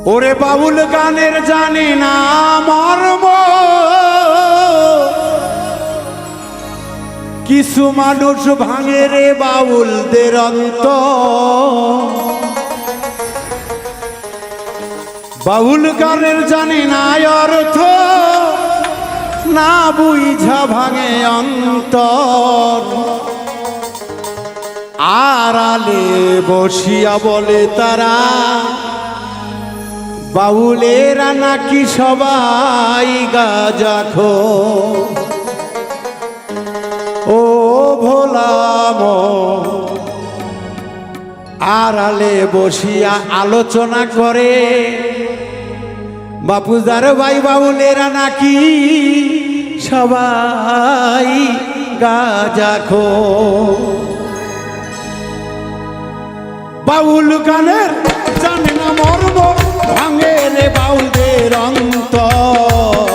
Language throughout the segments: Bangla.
ওরে বাউল গানের জানি না মর্ম, কিছু মানুষ ভাঙে রে বাউলদের অন্তর। বাউল গানের জানি না অর্থ, না বুঝা ভাঙে অন্তর। আড়ালে বসিয়া বলে তারা, বাউলেরা নাকি সবাই গাঁজাখোর। ও ভোলাম আড়ালে বসিয়া আলোচনা করে, বাপুজার ভাই বাউলেরা নাকি সবাই গাঁজাখোর। বাউল গানের জানে না মর্ম, ভাঙে রে বাউলদের অন্তর।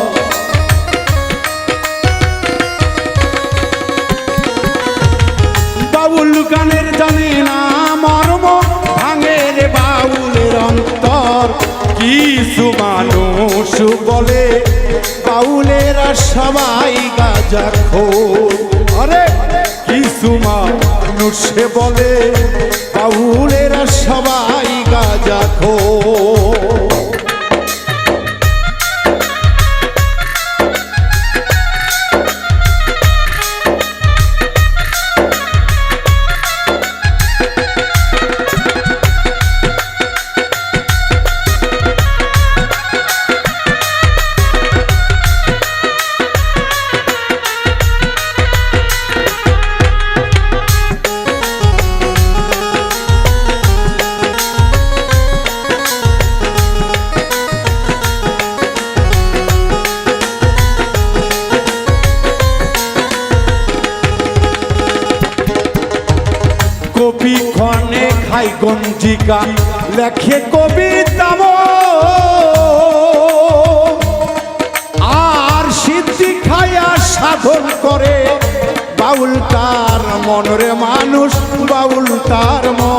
বাউল গানের জানে না মর্ম, ভাঙে রে বাউলের অন্তর। কিছু মানুষ বলে বাউলেরা সবাই গাঁজাখোর। আরে কিছু মানুষ বলে বাউলেরা সবাই গাঁজাখোর। কবি ক্ষণে খাই গঞ্জিকা, লেখে কবিতা আর সিদ্ধি খাইয়া সাধন করে। বাউল তার মন রে মানুষ, বাউল তার মন।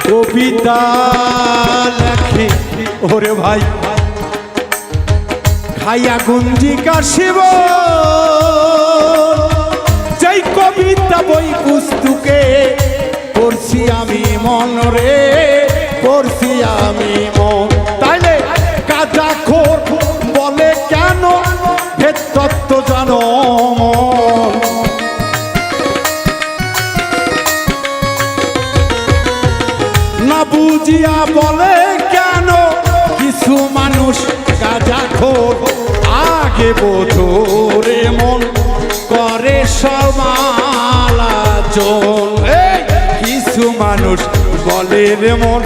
কবিতা লেখে ওরে ভাই খাইয়া গুঞ্জিকা শিব, যেই কবিতা বই পুস্তকে পড়ছি আমি মন রে, পড়ছি আমি মন। তাইলে গাঁজাখোর বলে কেন, ভেদ তত্ত্ব জানো মন। না বুঝিয়া বলে কেন কিছু মানুষ গাঁজাখোর। আগে বোধরে মন করে সমালোচন। কিছু মানুষ বলে রে মন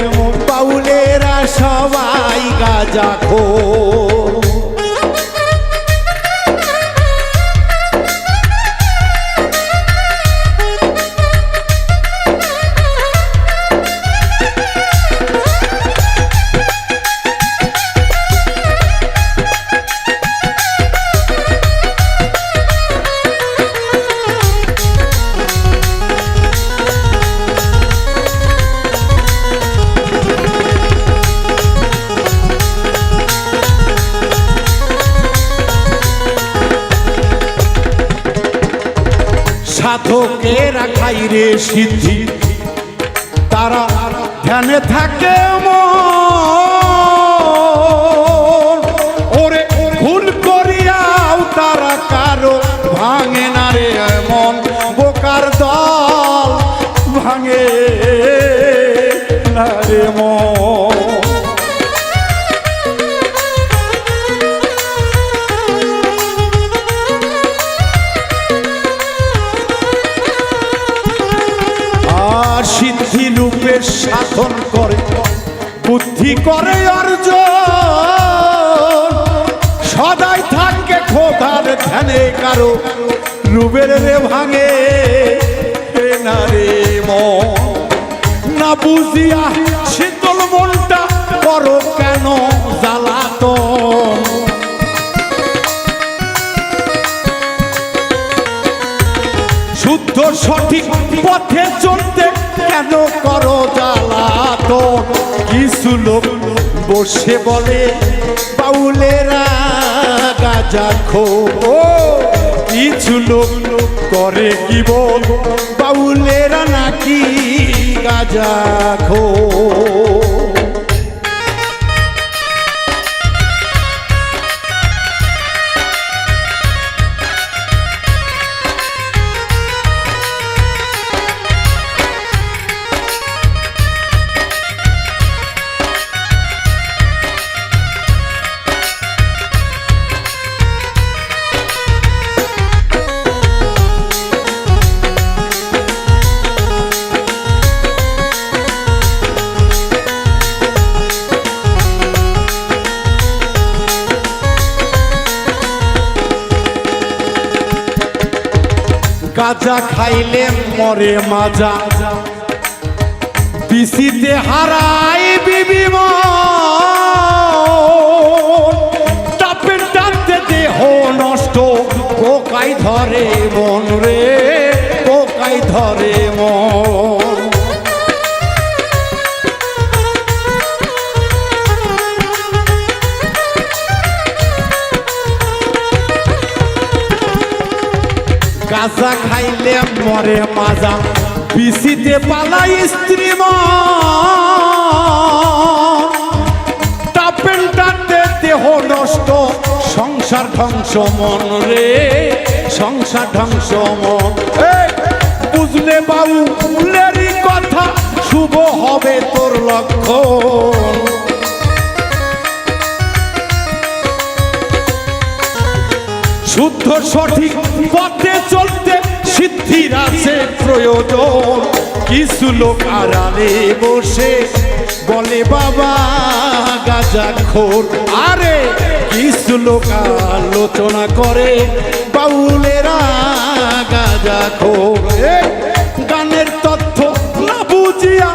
বাউলেরা সবাই গাঁজাখোর। সাধকেরা খাই রে সিদ্ধি, তারা ধ্যানে থাকে মন। ওরে ভুল করিয়াও তারা কারো ভাঙে না রে মন। বোকার দল ভাঙে না রে মন। সিদ্ধি রূপে সাধন করে, বুদ্ধি করে অর্জন। সদাই থাকে খোদার ধ্যানে, কারো রূপের রে ভাঙে না রে মন। না বুঝিয়া শীতল মনটা করো কেন জ্বালাতন। পথে চলতে কেন করো জ্বালাতন কিছু লোক বসে বলে বাউলেরা গাঁজা খো কিছু লোক করে কি বল বাউলেরা নাকি গাঁজা খো গাঁজা খাইলে মরে মাজা পিসিতে হারাই বিবি টাপের টানতে দেহ নষ্ট পোকাই ধরে মন রে পোকাই ধরে মন গাঁজা খাইলে মরে মাজা পিসিতে পালাই স্ত্রী টাপেন টানতে দেহ নষ্ট সংসার ধ্বংস মন রে সংসার ধ্বংস মন বুঝলে বাউলেরই কথা শুভ হবে তোর লক্ষণ শুদ্ধ সঠিক পথে চলতে সিদ্ধির আছে প্রয়োজন কিছু লোক আড়ালে বসে বলে বাবা গাঁজা খোর আরে কিছু লোক আলোচনা করে বাউলেরা গাঁজা খোর গানের তথ্য না বুঝিয়া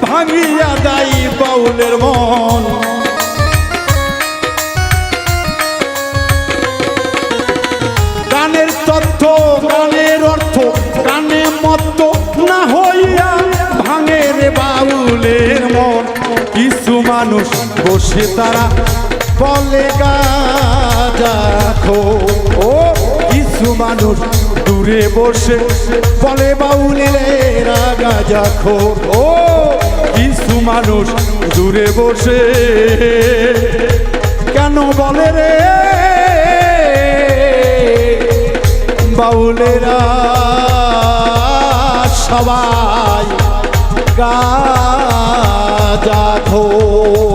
ভাঙিয়া দেয় বাউলের মন গানের তথ্য গানের অর্থ গানে মত্ত না হইয়া ভাঙে রে বাউলের মন কিছু মানুষ বসে তারা বলে গাঁজা খো ও কিছু মানুষ দূরে বসে বলে বাউলেরা গাঁজা খো ও কিছু মানুষ দূরে বসে কেন বলে রে বাউলেরা সবাই গাঁজা খোর